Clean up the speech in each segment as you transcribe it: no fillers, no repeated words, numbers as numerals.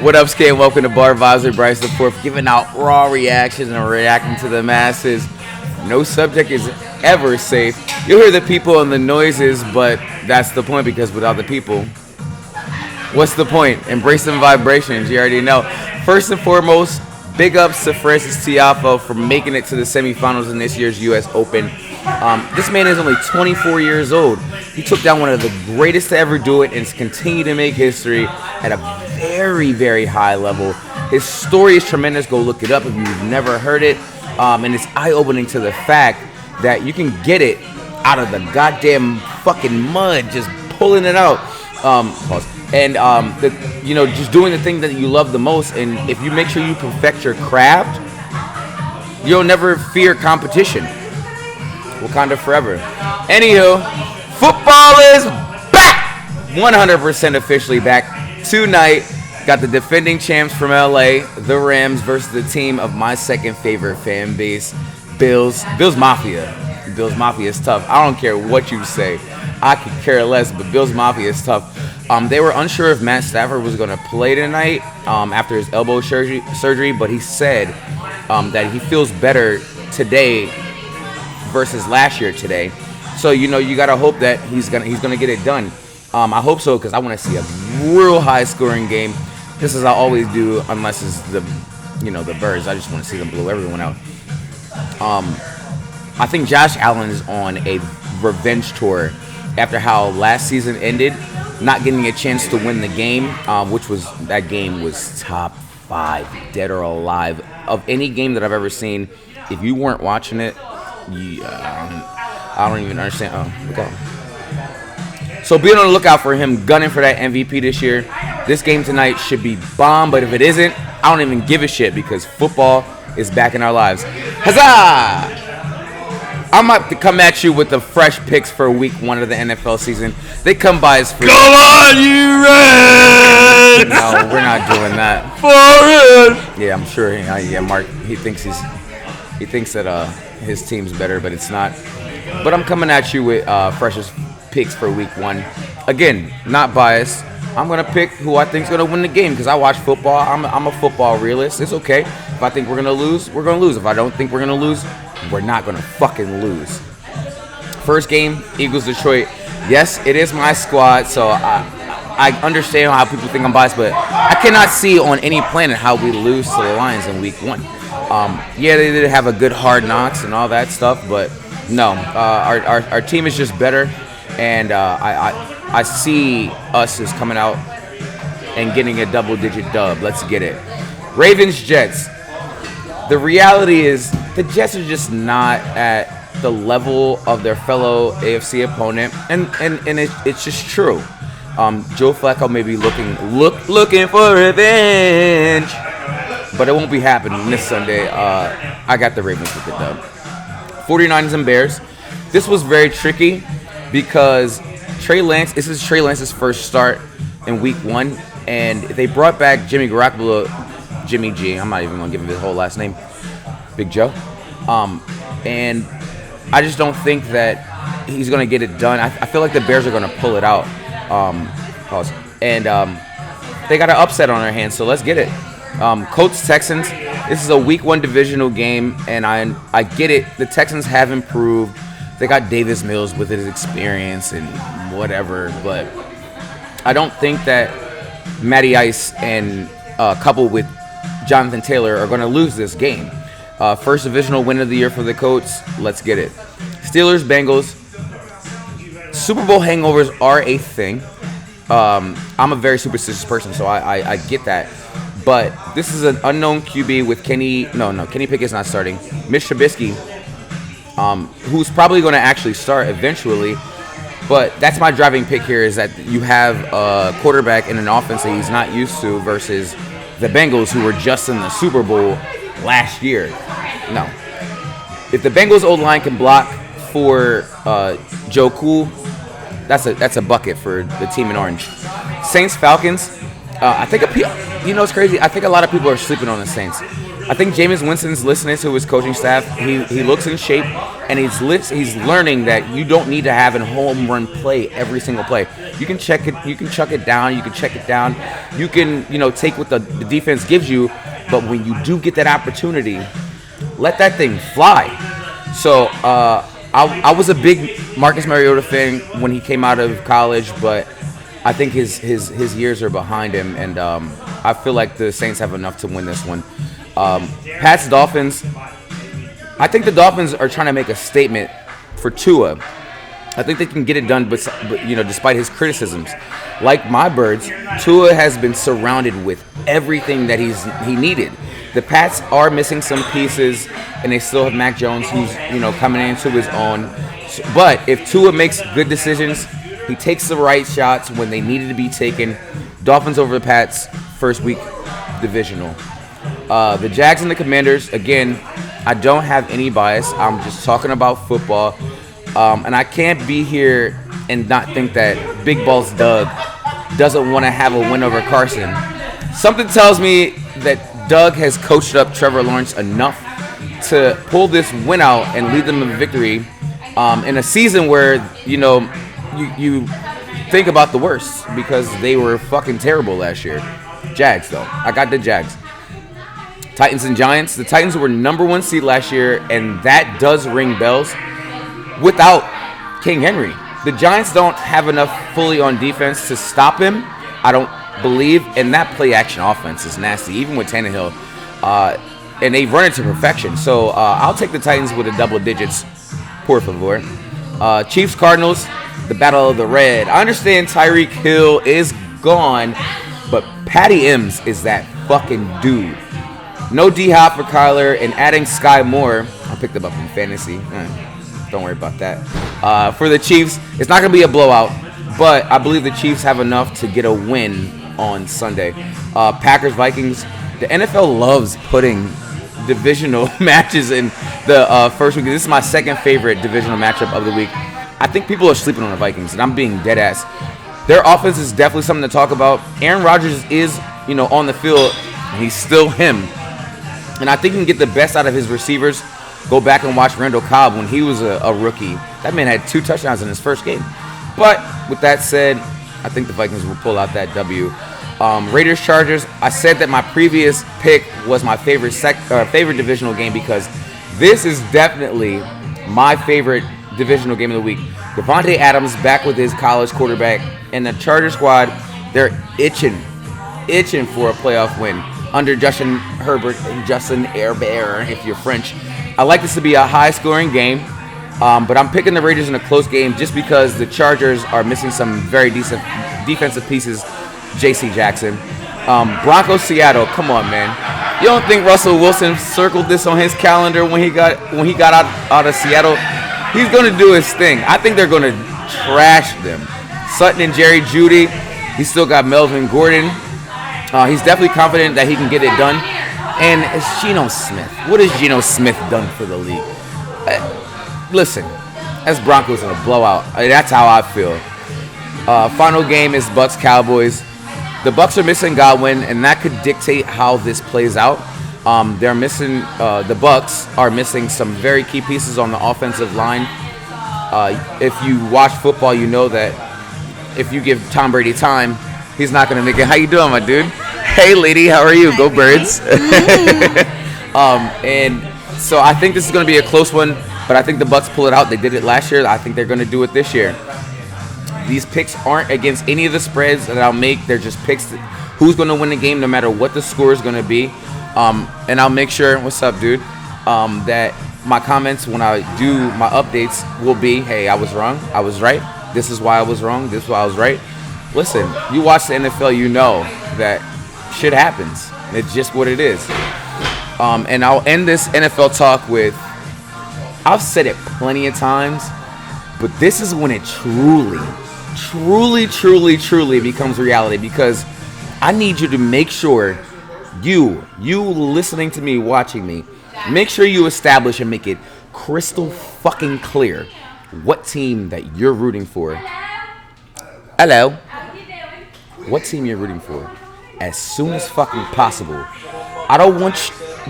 What up, Skate? Welcome to Bar Vibes with Bryce the Fourth, giving out raw reactions and reacting to the masses. No subject is ever safe. You'll hear the people and the noises, but that's the point, because without the people, what's the point? Embrace some vibrations, you already know. First and foremost, big ups to Francis Tiafoe for making it to the semifinals in this year's U.S. Open. This man is only 24 years old. He took down one of the greatest to ever do it and has continued to make history at a very, very high level. His story is tremendous. Go look it up if you've never heard it. And it's eye-opening to the fact that you can get it out of the goddamn fucking mud, just pulling it out. Just doing the thing that you love the most. And if you make sure you perfect your craft, you'll never fear competition. Wakanda forever. Anywho, football is back! 100% officially back tonight. Got the defending champs from LA, the Rams, versus the team of my second favorite fan base, Bills. Bills Mafia. Bills Mafia is tough. I don't care what you say. I could care less, but Bills Mafia is tough. They were unsure if Matt Stafford was going to play tonight after his elbow surgery, but he said that he feels better today versus last year today. So, you got to hope that he's gonna get it done. I hope so, because I want to see a real high-scoring game, just as I always do, unless it's the Birds. I just want to see them blow everyone out. I think Josh Allen is on a revenge tour after how last season ended, not getting a chance to win the game, that game was top 5, dead or alive, of any game that I've ever seen. If you weren't watching it, I don't even understand. Oh, look out. So be on the lookout for him gunning for that MVP this year. This game tonight should be bomb, but if it isn't, I don't even give a shit, because football is back in our lives. Huzzah! I'm about to come at you with the fresh picks for week 1 of the NFL season. They come by as free. Come on, you Reds! No, we're not doing that. For it! Yeah, I'm sure. Mark. He thinks that his team's better, but it's not. But I'm coming at you with freshest picks for week 1. Again, not biased. I'm gonna pick who I think's gonna win the game, because I watch football. I'm a football realist. It's okay. If I think we're gonna lose, we're gonna lose. If I don't think we're gonna lose, we're not gonna fucking lose. First game, Eagles Detroit. Yes, it is my squad, so I understand how people think I'm biased, but I cannot see on any planet how we lose to the Lions in week 1. Yeah, they did have a good hard knocks and all that stuff, but no, our team is just better, and I see us as coming out and getting a double-digit dub. Let's get it. Ravens Jets. The reality is the Jets are just not at the level of their fellow AFC opponent, and it's just true. Joe Flacco may be looking for revenge, but it won't be happening this Sunday. I got the Ravens with the dub. 49ers and Bears. This was very tricky because this is Trey Lance's first start in week 1, and they brought back Jimmy Garoppolo, Jimmy G. I'm not even going to give him his whole last name, Big Joe. And I just don't think that he's going to get it done. I feel like the Bears are going to pull it out. They got an upset on their hands, so let's get it. Colts Texans. This is a week 1 divisional game, and I get it. The Texans have improved. They got Davis Mills with his experience and whatever, but I don't think that Matty Ice and coupled with Jonathan Taylor are going to lose this game. First divisional win of the year for the Colts. Let's get it. Steelers Bengals. Super Bowl hangovers are a thing. I'm a very superstitious person, so I get that. But this is an unknown QB with Kenny Pickett's not starting. Mitch Trubisky, who's probably going to actually start eventually. But that's my driving pick here, is that you have a quarterback in an offense that he's not used to versus the Bengals, who were just in the Super Bowl last year. No. If the Bengals O-line can block for Joe Cool, that's a bucket for the team in orange. Saints Falcons. I think it's crazy. I think a lot of people are sleeping on the Saints. I think Jameis Winston's listening to his coaching staff. He looks in shape, and he's learning that you don't need to have a home run play every single play. You can check it. You can chuck it down. You can check it down. You can take what the defense gives you. But when you do get that opportunity, let that thing fly. So I was a big Marcus Mariota fan when he came out of college, but I think his years are behind him, and I feel like the Saints have enough to win this one. Pats Dolphins. I think the Dolphins are trying to make a statement for Tua. I think they can get it done, but despite his criticisms, like my birds, Tua has been surrounded with everything that he needed. The Pats are missing some pieces, and they still have Mac Jones, who's coming into his own. But if Tua makes good decisions, he takes the right shots when they needed to be taken. Dolphins over the Pats, first week divisional. The Jags and the Commanders, again, I don't have any bias. I'm just talking about football. And I can't be here and not think that Big Balls Doug doesn't want to have a win over Carson. Something tells me that Doug has coached up Trevor Lawrence enough to pull this win out and lead them to victory in a season where, you think about the worst because they were fucking terrible last year. Jags, though. I got the Jags. Titans and Giants. The Titans were number 1 seed last year, and that does ring bells without King Henry. The Giants don't have enough fully on defense to stop him, I don't believe, and that play-action offense is nasty, even with Tannehill, and they run it to perfection. So I'll take the Titans with a double digits, por favor. Chiefs, Cardinals, the battle of the red. I understand Tyreek Hill is gone, but Patty M's is that fucking dude. No D-Hop for Kyler, and adding Sky Moore. I picked him up in fantasy. Don't worry about that. For the Chiefs, it's not going to be a blowout, but I believe the Chiefs have enough to get a win on Sunday. Packers, Vikings. The NFL loves putting divisional matches in the first week. This is my second favorite divisional matchup of the week. I think people are sleeping on the Vikings, and I'm being dead ass. Their offense is definitely something to talk about. Aaron Rodgers is, on the field. He's still him. And I think he can get the best out of his receivers. Go back and watch Randall Cobb when he was a rookie. That man had 2 touchdowns in his first game. But with that said, I think the Vikings will pull out that W. Raiders, Chargers. I said that my previous pick was my favorite divisional game because this is definitely my favorite divisional game of the week. Devontae Adams back with his college quarterback, and the Charger squad, they're itching for a playoff win under Justin Herbert and Justin Herbert, if you're French. I like this to be a high-scoring game, but I'm picking the Raiders in a close game just because the Chargers are missing some very decent defensive pieces. J.C. Jackson. Broncos, Seattle. Come on, man. You don't think Russell Wilson circled this on his calendar when he got out of Seattle? He's going to do his thing. I think they're going to trash them. Sutton and Jerry Jeudy. He's still got Melvin Gordon. He's definitely confident that he can get it done. And it's Geno Smith. What has Geno Smith done for the league? Listen, that's Broncos in a blowout. That's how I feel. Final game is Bucs Cowboys. The Bucs are missing Godwin, and that could dictate how this plays out. They're missing the Bucs are missing some very key pieces on the offensive line. If you watch football, you know that if you give Tom Brady time, he's not going to make it. How you doing, my dude? Hey, lady, how are you? Go Birds. And so I think this is going to be a close one, but I think the Bucs pull it out. They did it last year. I think they're going to do it this year. These picks aren't against any of the spreads that I'll make. They're just picks who's going to win the game no matter what the score is going to be. And I'll make sure, what's up, dude, that my comments when I do my updates will be, hey, I was wrong. I was right. This is why I was wrong. This is why I was right. Listen, you watch the NFL, you know that shit happens. It's just what it is. And I'll end this NFL talk with, I've said it plenty of times, but this is when it truly becomes reality, because I need you to make sure you listening to me, watching me, make sure you establish and make it crystal fucking clear what team that you're rooting for. Hello. What team you're rooting for as soon as fucking possible. I don't want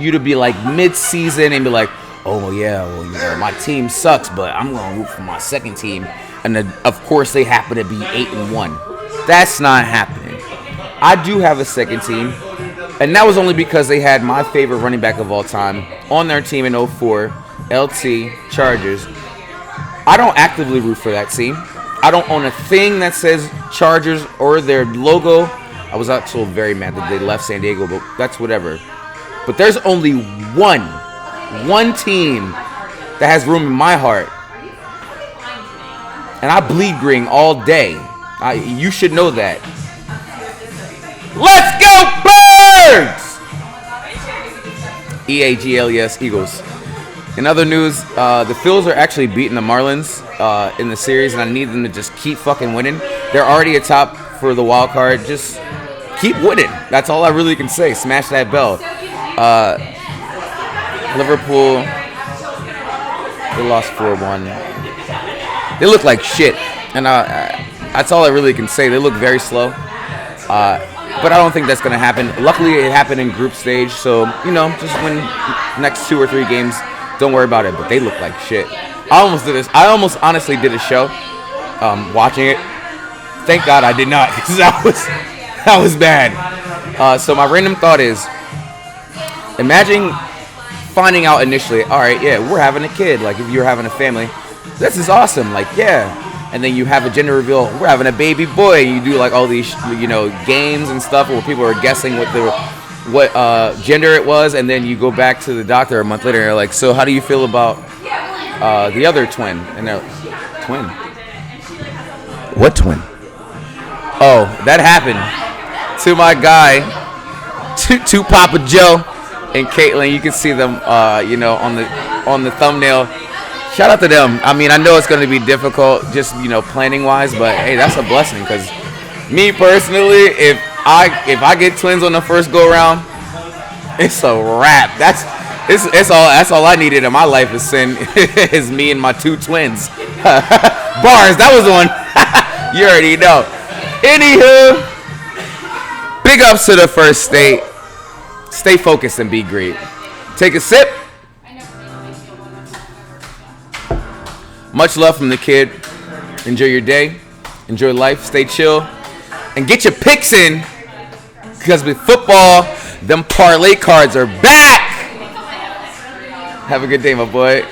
you to be like mid-season and be like, oh yeah, well, my team sucks, but I'm gonna root for my second team, and then, of course they happen to be 8-1. That's not happening. I do have a second team, and that was only because they had my favorite running back of all time on their team in 04, LT Chargers. I don't actively root for that team. I don't own a thing that says Chargers or their logo. I was actually very mad that they left San Diego, but that's whatever. But there's only one team that has room in my heart. And I bleed green all day. You should know that. Let's go Birds! EAGLES, Eagles. In other news, the Phils are actually beating the Marlins in the series, and I need them to just keep fucking winning. They're already atop for the wild card. Just keep winning. That's all I really can say. Smash that bell. Liverpool, they lost 4-1. They look like shit, and that's all I really can say. They look very slow, but I don't think that's going to happen. Luckily, it happened in group stage, so, just win next 2 or 3 games. Don't worry about it, but they look like shit. I almost honestly did a show watching it. Thank God I did not, because that was bad. So my random thought is, imagine finding out initially, all right, yeah, we're having a kid. Like, if you're having a family, this is awesome. Like, yeah. And then you have a gender reveal, we're having a baby boy. You do, like, all these, games and stuff where people are guessing what gender it was, and then you go back to the doctor a month later and you're like, so how do you feel about the other twin? And they're like, twin? What twin? Oh, that happened to my guy, to Papa Joe and Caitlin. You can see them, on the thumbnail. Shout out to them. I mean, I know it's going to be difficult, just planning wise, but hey, that's a blessing. Because me personally, if I get twins on the first go around, it's a wrap. That's all I needed in my life is me and my 2 twins. Bars, that was the one. You already know. Anywho, big ups to the first state. Stay focused and be great. Take a sip. Much love from the kid. Enjoy your day. Enjoy life. Stay chill. And get your picks in. Because with football, them parlay cards are back. Have a good day, my boy.